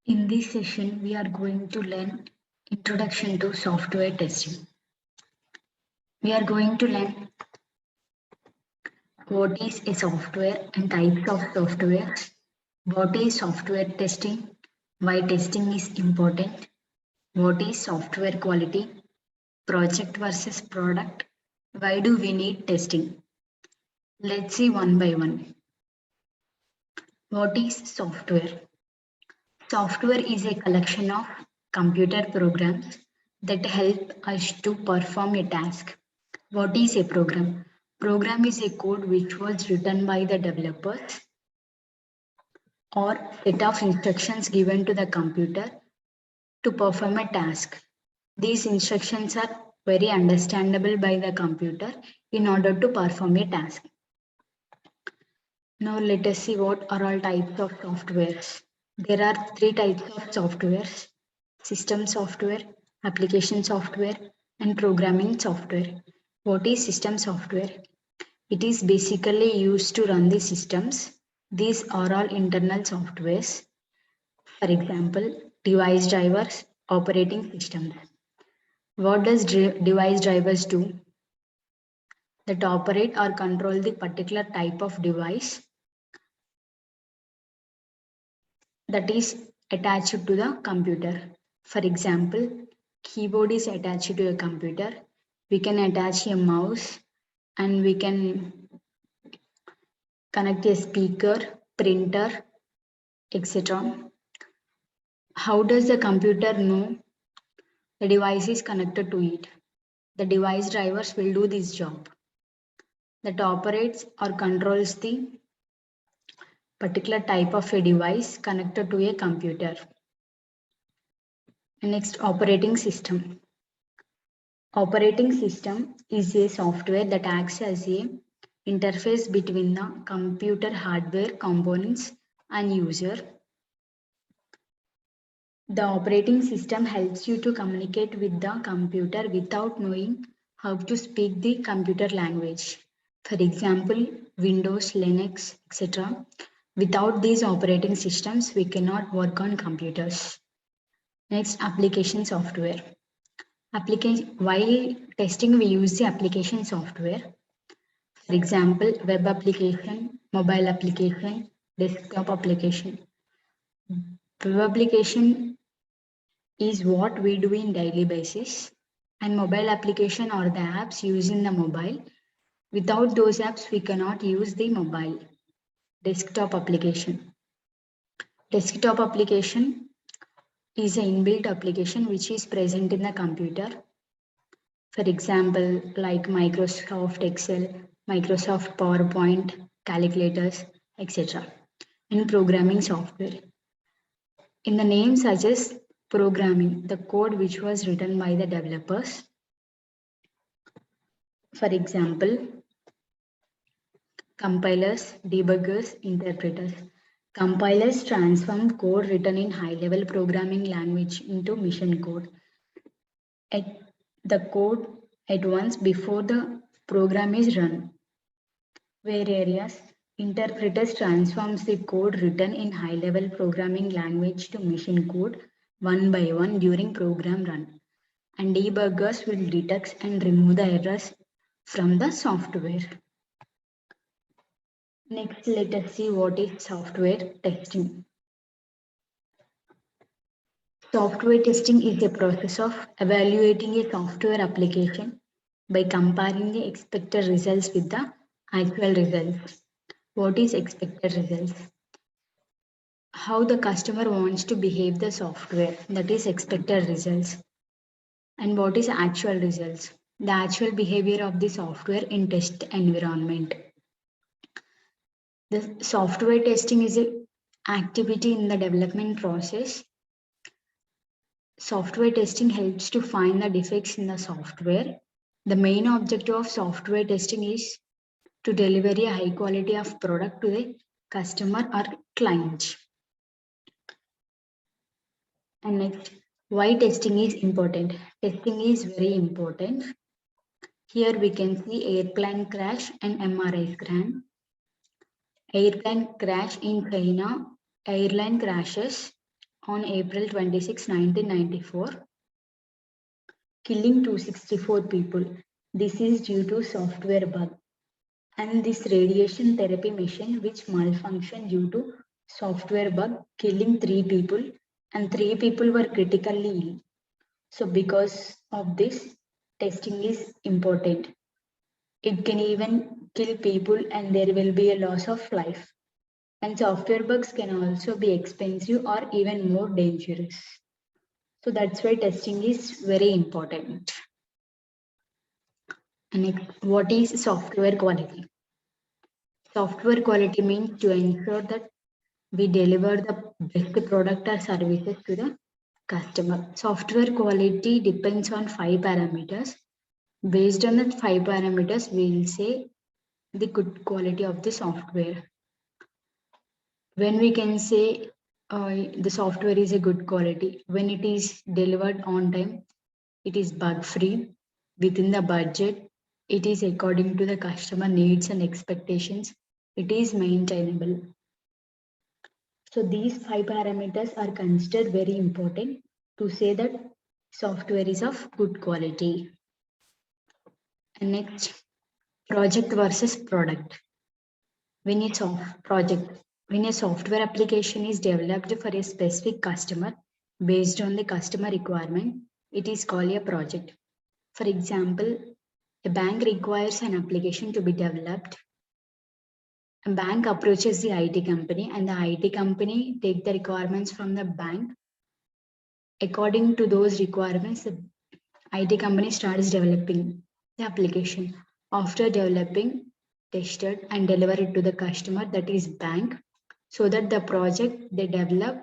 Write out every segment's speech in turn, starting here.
In this session, we are going to learn Introduction to Software Testing. We are going to learn what is a software and types of software, what is software testing, why testing is important, what is software quality, project versus product, why do we need testing. Let's see one by one. What is software? Software is a collection of computer programs that help us to perform a task. What is a program? Program is a code which was written by the developers or set of instructions given to the computer to perform a task. These instructions are very understandable by the computer in order to perform a task. Now let us see what are all types of softwares. There are three types of softwares: system software, application software, and programming software. What is system software? It is basically used to run the systems. These are all internal softwares. For example, device drivers, operating systems. What does device drivers do? That operate or control the particular type of device that is attached to the computer. For example, keyboard is attached to a computer. We can attach a mouse and we can connect a speaker, printer, etc. How does the computer know the device is connected to it? The device drivers will do this job that operates or controls the particular type of a device connected to a computer. Next, operating system. Operating system is a software that acts as a interface between the computer hardware components and user. The operating system helps you to communicate with the computer without knowing how to speak the computer language. For example, Windows, Linux, etc. Without these operating systems, we cannot work on computers. Next, application software. While testing, we use the application software. For example, web application, mobile application, desktop application. Web application is what we do in daily basis, and mobile application are the apps used in the mobile. Without those apps, we cannot use the mobile. Desktop application. Desktop application is an inbuilt application which is present in the computer. For example, like Microsoft Excel, Microsoft PowerPoint, calculators, etc. In programming software. In the name suggests programming, the code which was written by the developers. For example, compilers, debuggers, interpreters. Compilers transform code written in high-level programming language into mission code. The code at once before the program is run. Where areas, interpreters transforms the code written in high-level programming language to mission code one by one during program run. And debuggers will detect and remove the errors from the software. Next, let us see what is software testing. Software testing is a process of evaluating a software application by comparing the expected results with the actual results. What is expected results? How the customer wants to behave the software, that is expected results. And what is actual results? The actual behavior of the software in test environment. The software testing is an activity in the development process. Software testing helps to find the defects in the software. The main objective of software testing is to deliver a high quality of product to the customer or client. And next, why testing is important? Testing is very important. Here we can see airplane crash and MRI scan. Airplane crash in China, airline crashes on April 26, 1994, killing 264 people. This is due to software bug. And this radiation therapy machine which malfunctioned due to software bug, killing 3 people, and 3 people were critically ill. So because of this, testing is important. It can even kill people and there will be a loss of life. And software bugs can also be expensive or even more dangerous. So that's why testing is very important. And what is software quality? Software quality means to ensure that we deliver the best product or services to the customer. Software quality depends on 5 parameters. Based on the 5 parameters, we will say the good quality of the software. When we can say the software is a good quality, when it is delivered on time, it is bug free, within the budget, it is according to the customer needs and expectations, it is maintainable. So these 5 parameters are considered very important to say that software is of good quality. And next, project versus product. When a software application is developed for a specific customer based on the customer requirement, it is called a project. For example, a bank requires an application to be developed. A bank approaches the IT company and the IT company take the requirements from the bank. According to those requirements, the IT company starts developing the application. After developing, tested and deliver it to the customer, that is bank, so that the project they develop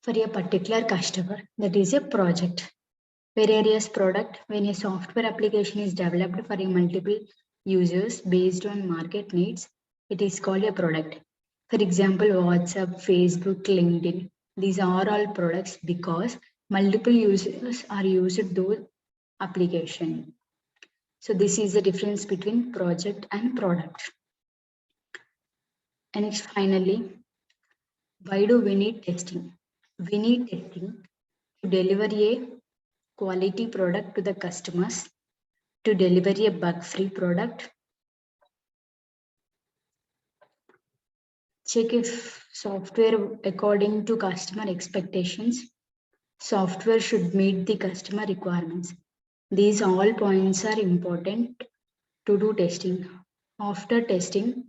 for a particular customer, that is a project. Various product, when a software application is developed for a multiple users based on market needs, it is called a product. For example, WhatsApp, Facebook, LinkedIn, these are all products because multiple users are used those application. So this is the difference between project and product. And finally, why do we need testing? We need testing to deliver a quality product to the customers, to deliver a bug-free product, check if software according to customer expectations, software should meet the customer requirements. These all points are important to do testing. After testing,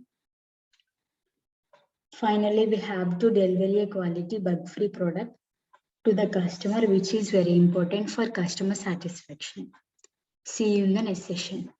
finally we have to deliver a quality bug-free product to the customer, which is very important for customer satisfaction. See you in the next session.